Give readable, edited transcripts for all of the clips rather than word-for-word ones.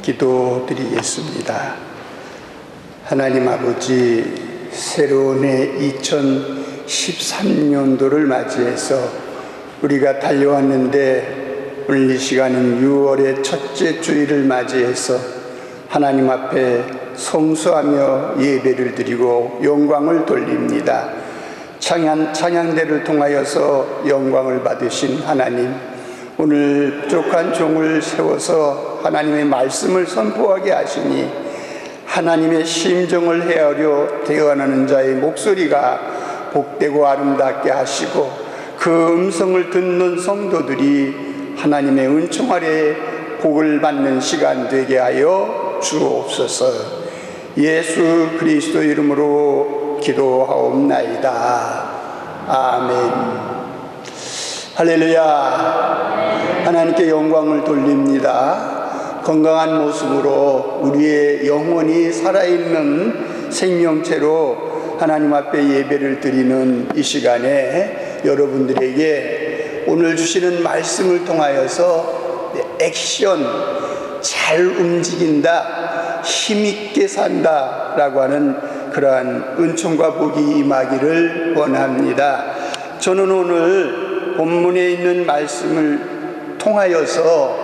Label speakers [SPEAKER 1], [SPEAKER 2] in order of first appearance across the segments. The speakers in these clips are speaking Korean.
[SPEAKER 1] 기도드리겠습니다. 하나님 아버지, 새로운 해 2013년도를 맞이해서 우리가 달려왔는데 오늘 이 시간은 6월의 첫째 주일을 맞이해서 하나님 앞에 성수하며 예배를 드리고 영광을 돌립니다. 찬양대를 통하여서 영광을 받으신 하나님, 오늘 부족한 종을 세워서 하나님의 말씀을 선포하게 하시니 하나님의 심정을 헤아려 대언하는 자의 목소리가 복되고 아름답게 하시고 그 음성을 듣는 성도들이 하나님의 은총 아래 복을 받는 시간 되게 하여 주옵소서. 예수 그리스도 이름으로 기도하옵나이다. 아멘. 할렐루야. 하나님께 영광을 돌립니다. 건강한 모습으로 우리의 영혼이 살아있는 생명체로 하나님 앞에 예배를 드리는 이 시간에 여러분들에게 오늘 주시는 말씀을 통하여서 액션, 잘 움직인다, 힘있게 산다 라고 하는 그러한 은총과 복이 임하기를 원합니다. 저는 오늘 본문에 있는 말씀을 통하여서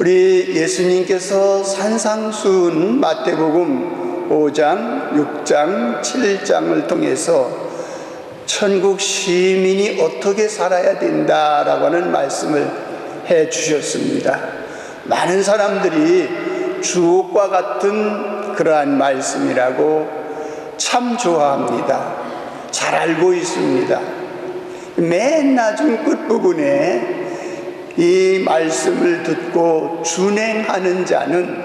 [SPEAKER 1] 우리 예수님께서 산상수훈 마태복음 5장, 6장, 7장을 통해서 천국 시민이 어떻게 살아야 된다라고 하는 말씀을 해 주셨습니다. 많은 사람들이 주옥과 같은 그러한 말씀이라고 참 좋아합니다. 잘 알고 있습니다. 맨 나중 끝부분에 이 말씀을 듣고 준행하는 자는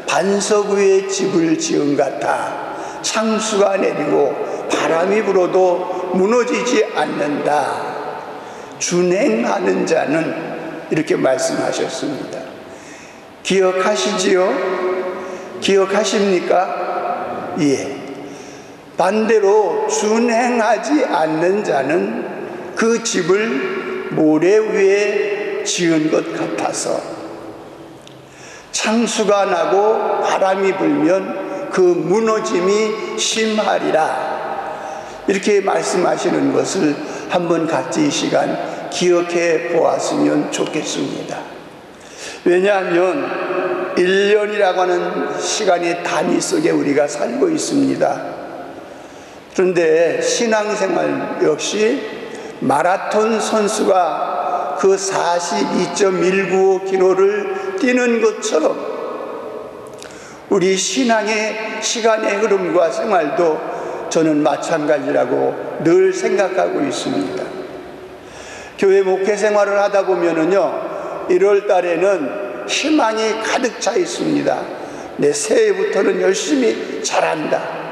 [SPEAKER 1] 반석 위에 집을 지은 같아 창수가 내리고 바람이 불어도 무너지지 않는다. 준행하는 자는 이렇게 말씀하셨습니다. 기억하시지요? 기억하십니까? 예. 반대로 준행하지 않는 자는 그 집을 모래 위에 지은 것 같아서 창수가 나고 바람이 불면 그 무너짐이 심하리라. 이렇게 말씀하시는 것을 한번 같이 이 시간 기억해 보았으면 좋겠습니다. 왜냐하면 1년이라고 하는 시간의 단위 속에 우리가 살고 있습니다. 그런데 신앙생활 역시 마라톤 선수가 그 42.195km를 뛰는 것처럼 우리 신앙의 시간의 흐름과 생활도 저는 마찬가지라고 늘 생각하고 있습니다. 교회 목회 생활을 하다 보면은요, 1월 달에는 희망이 가득 차 있습니다. 내 새해부터는 열심히 잘한다.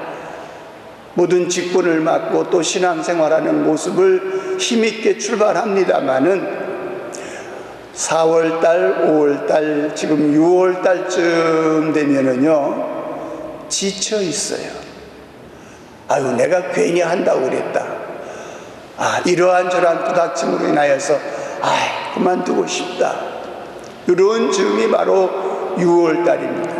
[SPEAKER 1] 모든 직분을 맡고 또 신앙생활하는 모습을 힘있게 출발합니다마는 4월달, 5월달, 지금 6월달쯤 되면은요, 지쳐 있어요. 아유, 내가 괜히 한다고 그랬다. 이러한 저러한 부닥침으로 인하여서 그만두고 싶다. 이런 즈음이 바로 6월달입니다.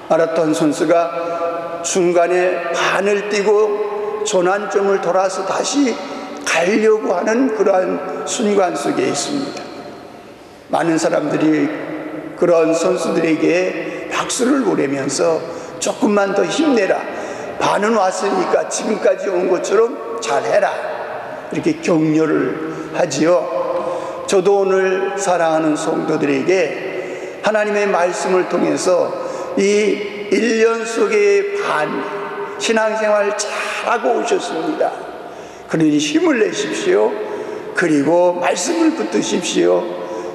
[SPEAKER 1] 마라톤 선수가 중간에 반을 뛰고 조난점을 돌아서 다시 가려고 하는 그러한 순간 속에 있습니다. 많은 사람들이 그런 선수들에게 박수를 보내면서 조금만 더 힘내라. 반은 왔으니까 지금까지 온 것처럼 잘해라. 이렇게 격려를 하지요. 저도 오늘 사랑하는 성도들에게 하나님의 말씀을 통해서 이 1년 속의 신앙생활 잘하고 오셨습니다. 그러니 힘을 내십시오. 그리고 말씀을 붙드십시오.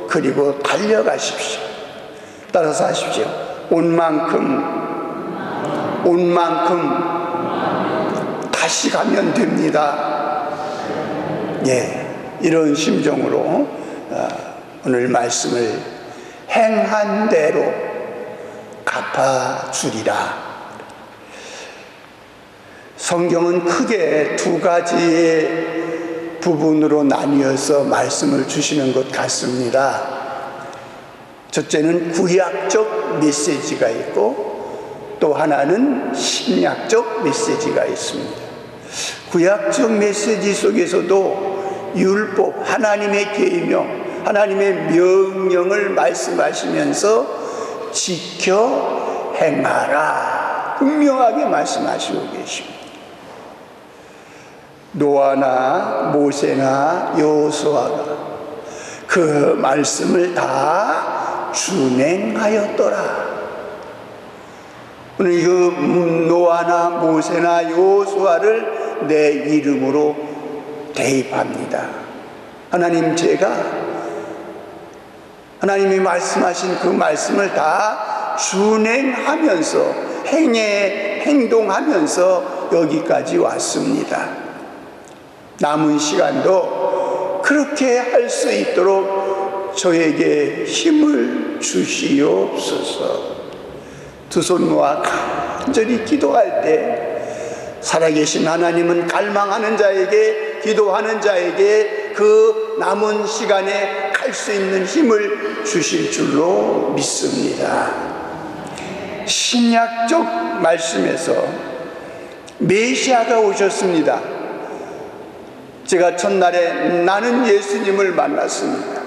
[SPEAKER 1] 그리고 달려가십시오. 따라서 하십시오. 온 만큼 다시 가면 됩니다. 예, 이런 심정으로 오늘 말씀을 행한 대로 갚아주리라. 성경은 크게 두 가지의 부분으로 나뉘어서 말씀을 주시는 것 같습니다. 첫째는 구약적 메시지가 있고 또 하나는 신약적 메시지가 있습니다. 구약적 메시지 속에서도 율법, 하나님의 계명, 하나님의 명령을 말씀하시면서 지켜 행하라 분명하게 말씀하시고 계십니다. 노아나 모세나 여호수아가 그 말씀을 다 준행하였더라. 오늘 그 노아나 모세나 여호수아를 내 이름으로 대입합니다. 하나님, 제가 하나님이 말씀하신 그 말씀을 다 준행하면서 행동하면서 여기까지 왔습니다. 남은 시간도 그렇게 할 수 있도록 저에게 힘을 주시옵소서. 두 손 모아 간절히 기도할 때 살아계신 하나님은 갈망하는 자에게, 기도하는 자에게 그 남은 시간에 갈 수 있는 힘을 주실 줄로 믿습니다. 신약적 말씀에서 메시아가 오셨습니다. 제가 첫날에 나는 예수님을 만났습니다.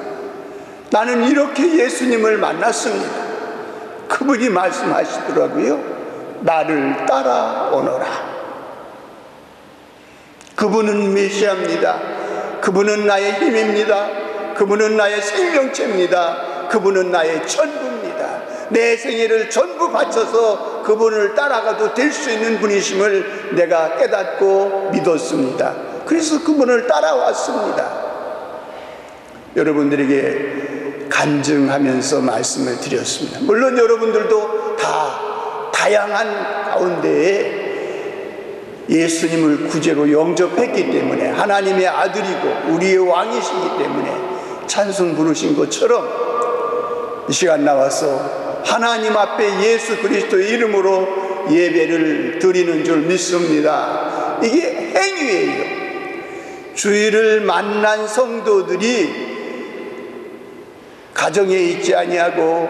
[SPEAKER 1] 나는 이렇게 예수님을 만났습니다. 그분이 말씀하시더라고요. 나를 따라오너라. 그분은 메시아입니다. 그분은 나의 힘입니다. 그분은 나의 생명체입니다. 그분은 나의 전부입니다. 내 생애를 전부 바쳐서 그분을 따라가도 될 수 있는 분이심을 내가 깨닫고 믿었습니다. 그래서 그분을 따라왔습니다. 여러분들에게 간증하면서 말씀을 드렸습니다. 물론 여러분들도 다양한 가운데에 예수님을 구제로 영접했기 때문에, 하나님의 아들이고 우리의 왕이시기 때문에 찬송 부르신 것처럼 이 시간 나와서 하나님 앞에 예수 그리스도의 이름으로 예배를 드리는 줄 믿습니다. 이게 행위예요. 주일을 만난 성도들이 가정에 있지 아니하고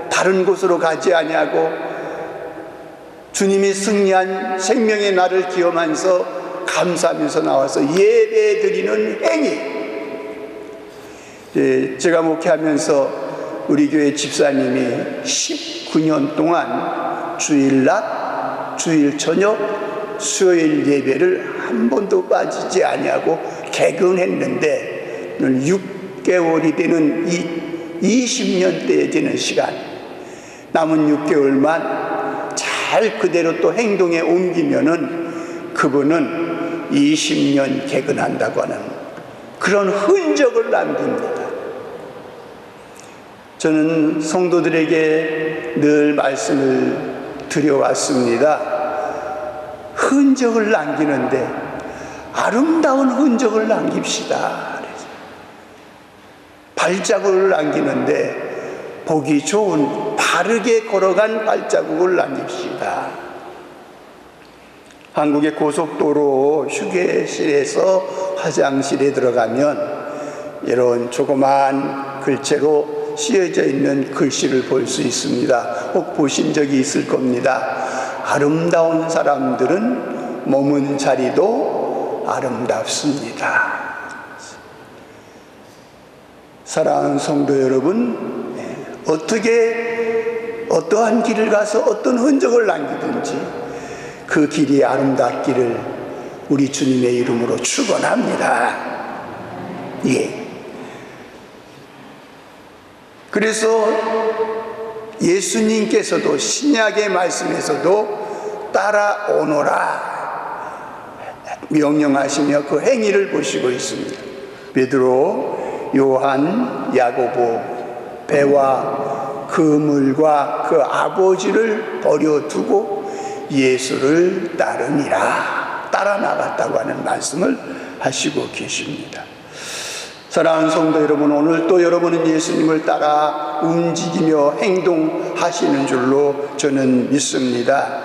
[SPEAKER 1] 다른 곳으로 가지 아니하고 주님이 승리한 생명의 날을 기념하면서 감사하면서 나와서 예배 드리는 행위. 제가 목회하면서 우리 교회 집사님이 19년 동안 주일낮, 주일 저녁, 수요일 예배를 한 번도 빠지지 아니하고 개근했는데 6개월이 되는 20년대에 되는 시간, 남은 6개월만 잘 그대로 또 행동에 옮기면은 그분은 20년 개근한다고 하는 그런 흔적을 남깁니다. 저는 성도들에게 늘 말씀을 드려왔습니다. 흔적을 남기는데 아름다운 흔적을 남깁시다. 발자국을 남기는데 보기 좋은 바르게 걸어간 발자국을 남깁시다. 한국의 고속도로 휴게실에서 화장실에 들어가면 이런 조그만 글자로 쓰여져 있는 글씨를 볼 수 있습니다. 혹 보신 적이 있을 겁니다. 아름다운 사람들은 머문 자리도 아름답습니다. 사랑하는 성도 여러분, 어떠한 길을 가서 어떤 흔적을 남기든지 그 길이 아름답기를 우리 주님의 이름으로 축원합니다. 예. 그래서 예수님께서도 신약의 말씀에서도 따라오너라 명령하시며 그 행위를 보시고 있습니다. 베드로, 요한, 야고보, 배와 그물과 그 아버지를 버려두고 예수를 따르니라, 따라 나갔다고 하는 말씀을 하시고 계십니다. 사랑하는 성도 여러분, 오늘 또 여러분은 예수님을 따라 움직이며 행동하시는 줄로 저는 믿습니다.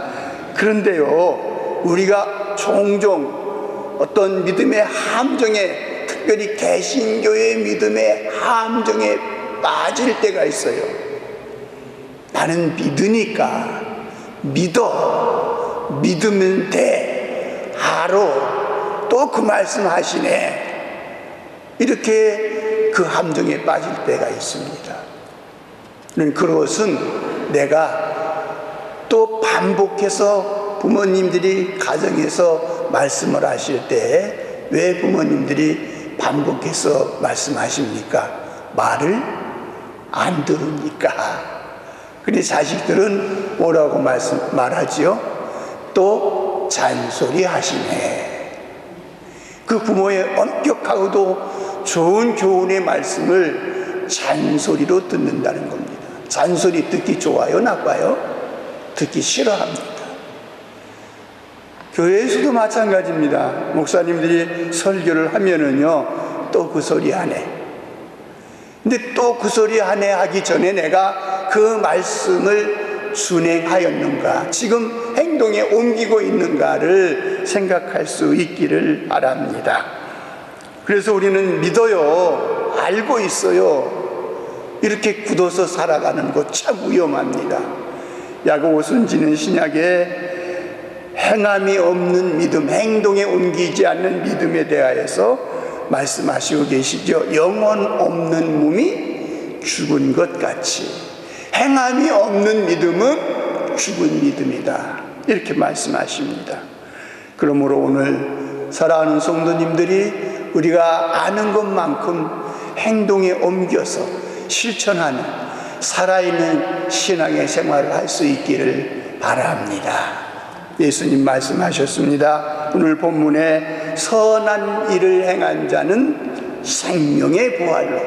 [SPEAKER 1] 그런데요, 우리가 종종 어떤 믿음의 함정에, 특별히 개신교의 믿음의 함정에 빠질 때가 있어요. 나는 믿으니까 믿으면 돼. 알아. 또 그 말씀 하시네. 이렇게 그 함정에 빠질 때가 있습니다. 그것은 내가 또 반복해서 부모님들이 가정에서 말씀을 하실 때 왜 부모님들이 반복해서 말씀하십니까? 말을 안 들으니까. 근데 자식들은 뭐라고 말하지요? 또 잔소리 하시네. 그 부모의 엄격하고도 좋은 교훈의 말씀을 잔소리로 듣는다는 겁니다. 잔소리 듣기 좋아요? 나빠요? 듣기 싫어합니다. 교회에서도 마찬가지입니다. 목사님들이 설교를 하면은요, 또 그 소리 하네. 근데 또 그 소리 하네 하기 전에 내가 그 말씀을 순행하였는가, 지금 행동에 옮기고 있는가를 생각할 수 있기를 바랍니다. 그래서 우리는 믿어요, 알고 있어요, 이렇게 굳어서 살아가는 것 참 위험합니다. 야고보 선지는 신약에 행함이 없는 믿음, 행동에 옮기지 않는 믿음에 대하여서 말씀하시고 계시죠. 영혼 없는 몸이 죽은 것 같이 행함이 없는 믿음은 죽은 믿음이다, 이렇게 말씀하십니다. 그러므로 오늘 사랑하는 성도님들이 우리가 아는 것만큼 행동에 옮겨서 실천하는 살아있는 신앙의 생활을 할 수 있기를 바랍니다. 예수님 말씀하셨습니다. 오늘 본문에 선한 일을 행한 자는 생명의 부활로,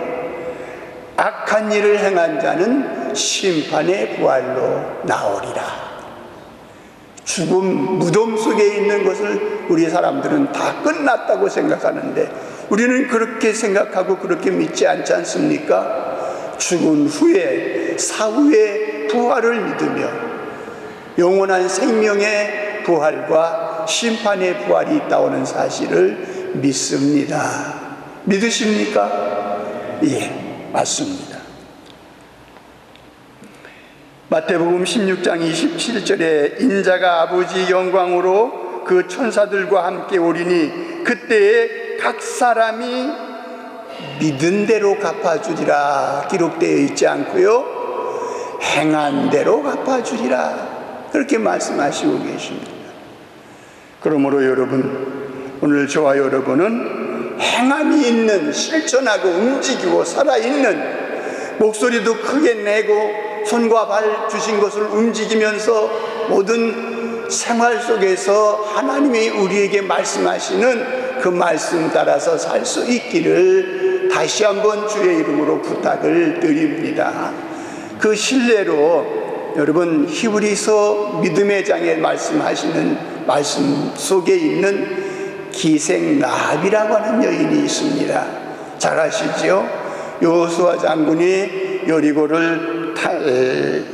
[SPEAKER 1] 악한 일을 행한 자는 심판의 부활로 나오리라. 죽음, 무덤 속에 있는 것을 우리 사람들은 다 끝났다고 생각하는데 우리는 그렇게 생각하고 그렇게 믿지 않지 않습니까? 죽은 후에 사후의 부활을 믿으며 영원한 생명의 부활과 심판의 부활이 있다는 사실을 믿습니다. 믿으십니까? 예, 맞습니다. 마태복음 16장 27절에 인자가 아버지 영광으로 그 천사들과 함께 오리니 그때에 각 사람이 믿은 대로 갚아주리라 기록되어 있지 않고요, 행한 대로 갚아주리라, 그렇게 말씀하시고 계십니다. 그러므로 여러분, 오늘 저와 여러분은 행함이 있는, 실천하고 움직이고 살아있는, 목소리도 크게 내고 손과 발 주신 것을 움직이면서 모든 생활 속에서 하나님이 우리에게 말씀하시는 그 말씀 따라서 살 수 있기를 다시 한번 주의 이름으로 부탁을 드립니다. 그 신뢰로 여러분, 히브리서 믿음의 장에 말씀하시는 말씀 속에 있는 기생라합이라고 하는 여인이 있습니다. 잘 아시죠? 여호수아 장군이 여리고를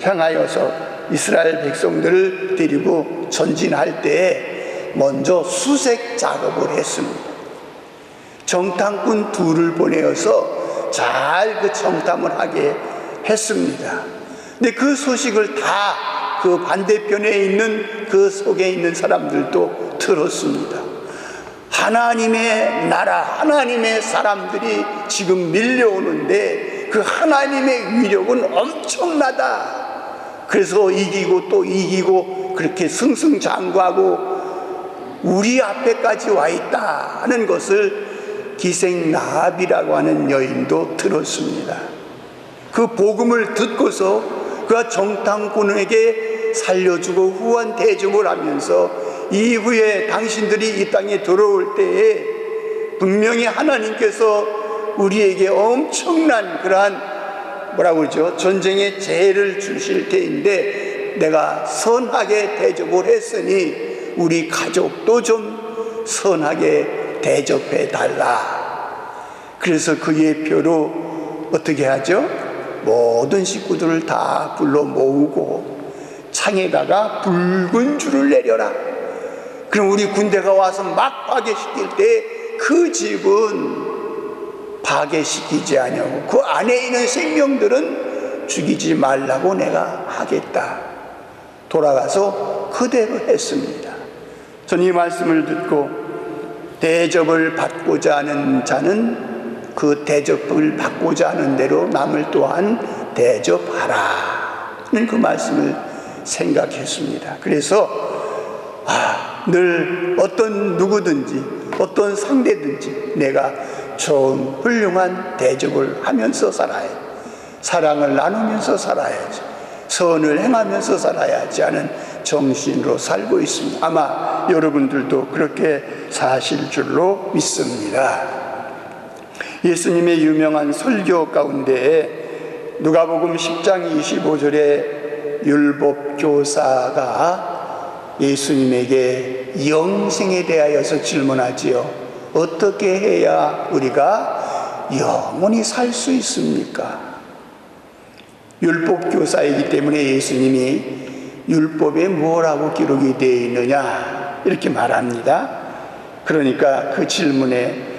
[SPEAKER 1] 향하여서 이스라엘 백성들을 데리고 전진할 때 먼저 수색 작업을 했습니다. 정탐꾼 둘을 보내어서 잘 그 정탐을 하게 했습니다. 근데 그 소식을 다 그 반대편에 있는 그 속에 있는 사람들도 들었습니다. 하나님의 나라, 하나님의 사람들이 지금 밀려오는데 그 하나님의 위력은 엄청나다. 그래서 이기고 또 이기고 그렇게 승승장구하고 우리 앞에까지 와 있다 하는 것을 기생라합이라고 하는 여인도 들었습니다. 그 복음을 듣고서 그 정탐꾼에게 살려주고 후원 대접을 하면서 이후에 당신들이 이 땅에 들어올 때에 분명히 하나님께서 우리에게 엄청난 그러한 뭐라고 그러죠? 전쟁의 재해를 주실 때인데 내가 선하게 대접을 했으니 우리 가족도 좀 선하게 대접해 달라. 그래서 그 예표로 어떻게 하죠? 모든 식구들을 다 불러 모으고 창에다가 붉은 줄을 내려라. 그럼 우리 군대가 와서 막 파괴시킬 때 그 집은 파괴시키지 아니하고 그 안에 있는 생명들은 죽이지 말라고 내가 하겠다. 돌아가서 그대로 했습니다. 저는 이 말씀을 듣고 대접을 받고자 하는 자는 그 대접을 받고자 하는 대로 남을 또한 대접하라는 그 말씀을 생각했습니다. 그래서 늘 어떤 누구든지 어떤 상대든지 내가 좋은 훌륭한 대접을 하면서 살아야지, 사랑을 나누면서 살아야지, 선을 행하면서 살아야지 하는 정신으로 살고 있습니다. 아마 여러분들도 그렇게 사실 줄로 믿습니다. 예수님의 유명한 설교 가운데 누가복음 10장 25절에 율법교사가 예수님에게 영생에 대하여서 질문하지요. 어떻게 해야 우리가 영원히 살 수 있습니까? 율법교사이기 때문에 예수님이 율법에 뭐라고 기록이 되어 있느냐 이렇게 말합니다. 그러니까 그 질문에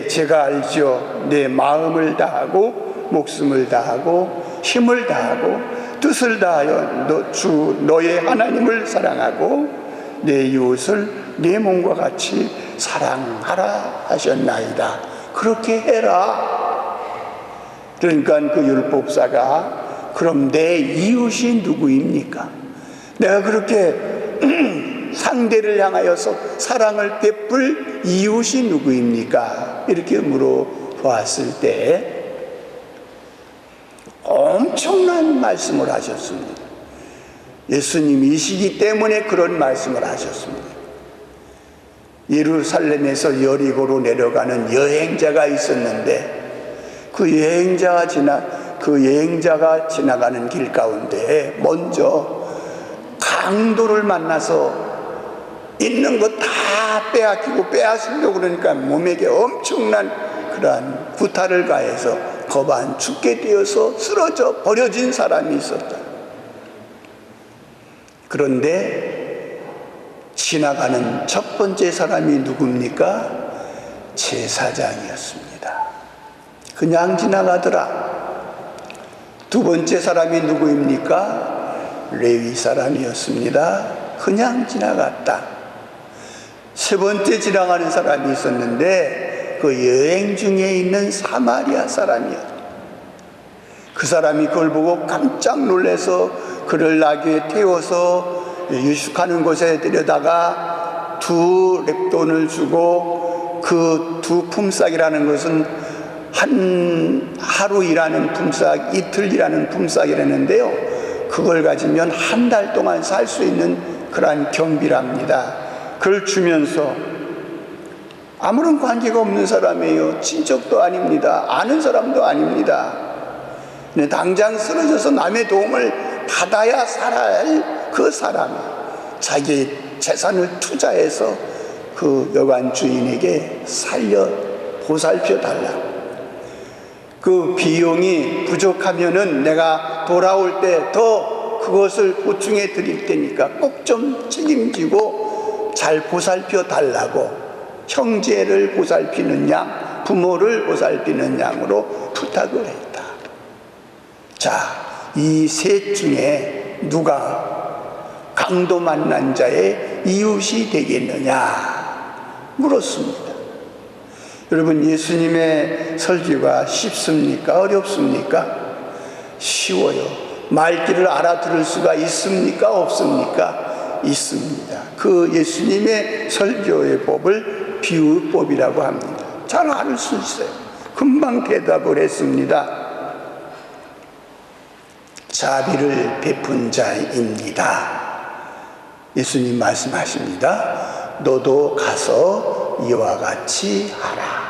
[SPEAKER 1] 제가 알죠. 내 마음을 다하고 목숨을 다하고 힘을 다하고 뜻을 다하여 너의 하나님을 사랑하고 내 이웃을 내 몸과 같이 사랑하라 하셨나이다. 그렇게 해라. 그러니까 그 율법사가 그럼 내 이웃이 누구입니까? 내가 그렇게 상대를 향하여서 사랑을 베풀 이웃이 누구입니까? 이렇게 물어보았을 때 엄청난 말씀을 하셨습니다. 예수님이시기 때문에 그런 말씀을 하셨습니다. 예루살렘에서 여리고로 내려가는 여행자가 있었는데 그 여행자가 지나가는 길 가운데 먼저 강도를 만나서 있는 것 다 빼앗기고 빼앗으려고 그러니까 몸에게 엄청난 그러한 구타를 가해서 거반 죽게 되어서 쓰러져 버려진 사람이 있었다. 그런데 지나가는 첫 번째 사람이 누굽니까? 제사장이었습니다. 그냥 지나가더라. 두 번째 사람이 누구입니까? 레위 사람이었습니다. 그냥 지나갔다. 세 번째 지나가는 사람이 있었는데 그 여행 중에 있는 사마리아 사람이었다. 그 사람이 그걸 보고 깜짝 놀라서 그를 나귀에 태워서 유숙하는 곳에 데려다가 2 렙돈을 주고 그 2 품삯이라는 것은 하루 일하는 품삯, 이틀 일하는 품삯이라는데요, 그걸 가지면 한 달 동안 살 수 있는 그러한 경비랍니다. 그걸 주면서 아무런 관계가 없는 사람이에요. 친척도 아닙니다. 아는 사람도 아닙니다. 근데 당장 쓰러져서 남의 도움을 받아야 살아야 그 사람이 자기 재산을 투자해서 그 여관 주인에게 보살펴 달라. 그 비용이 부족하면은 내가 돌아올 때 더 그것을 보충해 드릴 테니까 꼭 좀 책임지고 잘 보살펴 달라고, 형제를 보살피는 양, 부모를 보살피는 양으로 부탁을 했다. 자, 이 셋 중에 누가 강도 만난 자의 이웃이 되겠느냐 물었습니다. 여러분, 예수님의 설교가 쉽습니까? 어렵습니까? 쉬워요. 말귀를 알아들을 수가 있습니까? 없습니까? 있습니다. 그 예수님의 설교의 법을 비유법이라고 합니다. 잘 알 수 있어요. 금방 대답을 했습니다. 자비를 베푼 자입니다. 예수님 말씀하십니다. 너도 가서 이와 같이 하라.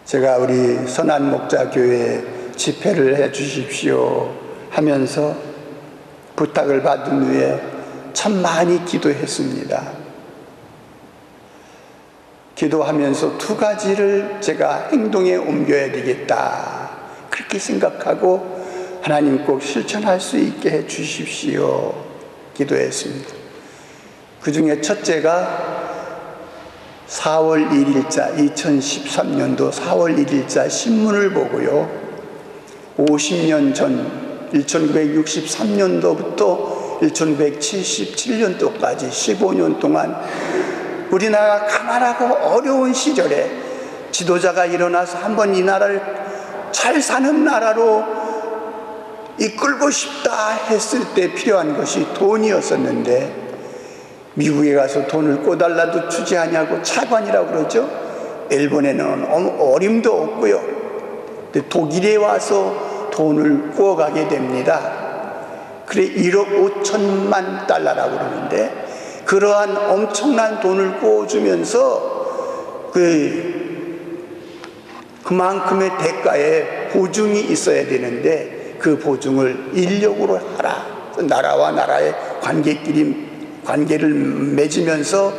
[SPEAKER 1] 제가 우리 선한 목자 교회 집회를 해 주십시오 하면서 부탁을 받은 후에 참 많이 기도했습니다. 기도하면서 2가지를 제가 행동에 옮겨야 되겠다, 그렇게 생각하고 하나님 꼭 실천할 수 있게 해 주십시오 기도했습니다. 그 중에 첫째가 4월 1일자 2013년도 4월 1일자 신문을 보고요, 50년 전 1963년도부터 1977년도까지 15년 동안 우리나라가 가난하고 어려운 시절에 지도자가 일어나서 한번 이 나라를 잘 사는 나라로 이끌고 싶다 했을 때 필요한 것이 돈이었었는데, 미국에 가서 돈을 꿔달라도 주지 않냐고 차관이라고 그러죠. 일본에는 어림도 없고요. 근데 독일에 와서 돈을 구워가게 됩니다. 그래 1억 5천만 달러라고 그러는데, 그러한 엄청난 돈을 구워주면서 그만큼의 대가에 보증이 있어야 되는데, 그 보증을 인력으로 하라. 나라와 나라의 관계를 맺으면서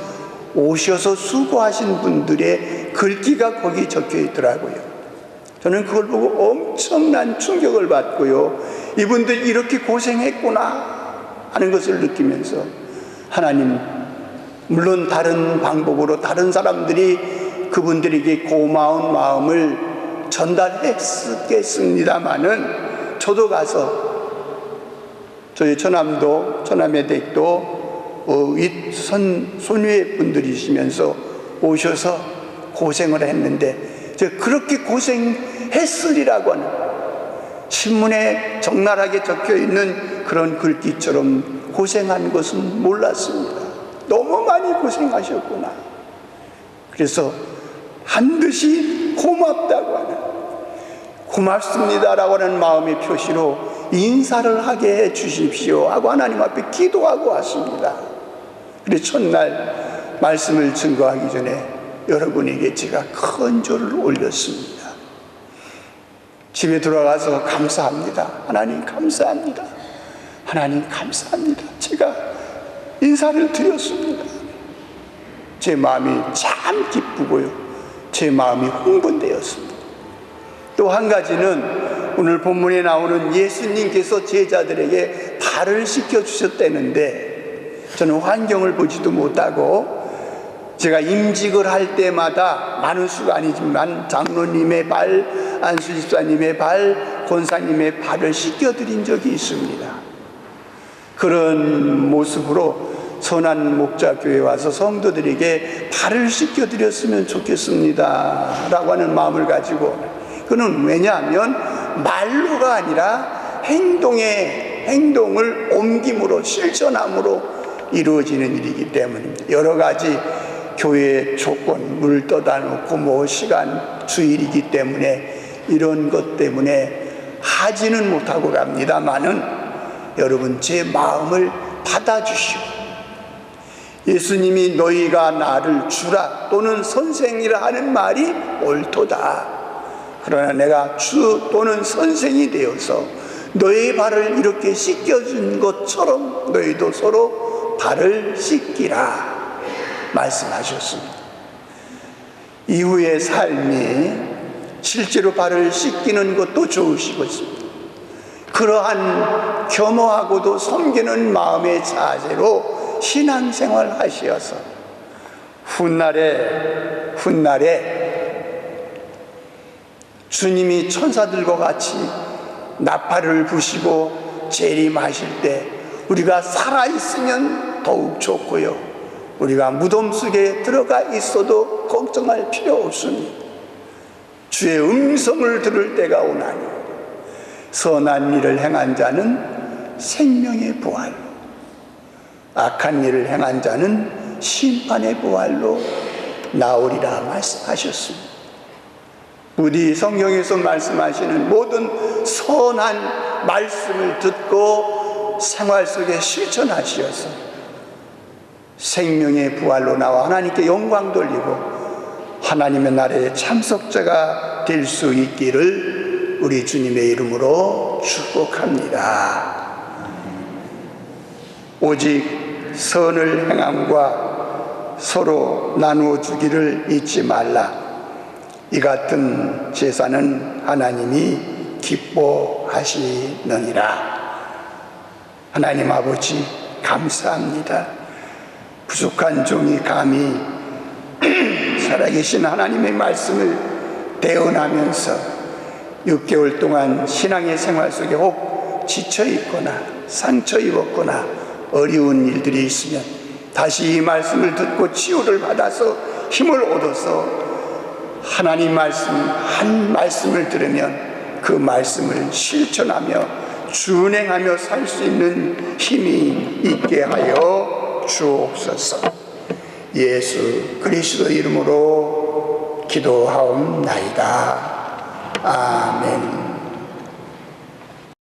[SPEAKER 1] 오셔서 수고하신 분들의 글귀가 거기 적혀 있더라고요. 저는 그걸 보고 엄청난 충격을 받고요, 이분들이 이렇게 고생했구나 하는 것을 느끼면서, 하나님, 물론 다른 방법으로 다른 사람들이 그분들에게 고마운 마음을 전달했겠습니다마는, 저도 가서 저희 처남의 댁도 손위의 분들이시면서 오셔서 고생을 했는데, 그렇게 고생했으리라고 하는 신문에 적나라하게 적혀있는 그런 글귀처럼 고생한 것은 몰랐습니다. 너무 많이 고생하셨구나. 그래서 반드시 고맙다고 하는, 고맙습니다라고 하는 마음의 표시로 인사를 하게 해 주십시오 하고 하나님 앞에 기도하고 왔습니다. 그래서 첫날 말씀을 증거하기 전에 여러분에게 제가 큰 절을 올렸습니다. 집에 들어가서 감사합니다. 하나님 감사합니다. 하나님 감사합니다. 제가 인사를 드렸습니다. 제 마음이 참 기쁘고요, 제 마음이 흥분되었습니다. 또 한 가지는 오늘 본문에 나오는 예수님께서 제자들에게 발을 씻겨주셨다는데, 저는 환경을 보지도 못하고 제가 임직을 할 때마다 많은 수가 아니지만 장로님의 발, 안수집사님의 발, 권사님의 발을 씻겨드린 적이 있습니다. 그런 모습으로 선한 목자교회에 와서 성도들에게 발을 씻겨드렸으면 좋겠습니다 라고 하는 마음을 가지고, 그는 왜냐하면 말로가 아니라 행동을 옮김으로, 실천함으로 이루어지는 일이기 때문입니다. 여러 가지 교회의 조건, 물 떠다 놓고 시간, 주일이기 때문에 이런 것 때문에 하지는 못하고 갑니다마는, 여러분 제 마음을 받아주시오. 예수님이 너희가 나를 주라 또는 선생이라 하는 말이 옳도다. 그러나 내가 주 또는 선생이 되어서 너의 발을 이렇게 씻겨준 것처럼 너희도 서로 발을 씻기라 말씀하셨습니다. 이후의 삶이 실제로 발을 씻기는 것도 좋으시겠습니다. 그러한 겸허하고도 섬기는 마음의 자세로 신앙생활 하시어서 훗날에 주님이 천사들과 같이 나팔을 부시고 재림하실 때 우리가 살아있으면 더욱 좋고요, 우리가 무덤 속에 들어가 있어도 걱정할 필요 없습니다. 주의 음성을 들을 때가 오나니 선한 일을 행한 자는 생명의 부활로, 악한 일을 행한 자는 심판의 부활로 나오리라 말씀하셨습니다. 부디 성경에서 말씀하시는 모든 선한 말씀을 듣고 생활 속에 실천하시어서 생명의 부활로 나와 하나님께 영광 돌리고 하나님의 나라의 참석자가 될 수 있기를 우리 주님의 이름으로 축복합니다. 오직 선을 행함과 서로 나누어 주기를 잊지 말라. 이 같은 제사는 하나님이 기뻐하시느니라. 하나님 아버지 감사합니다. 부족한 종이 감히 살아계신 하나님의 말씀을 대언하면서 6개월 동안 신앙의 생활 속에 혹 지쳐 있거나 상처 입었거나 어려운 일들이 있으면 다시 이 말씀을 듣고 치유를 받아서 힘을 얻어서 하나님 말씀 한 말씀을 들으면 그 말씀을 실천하며 준행하며 살 수 있는 힘이 있게 하여 주옵소서. 예수 그리스도 이름으로 기도하옵나이다. 아멘.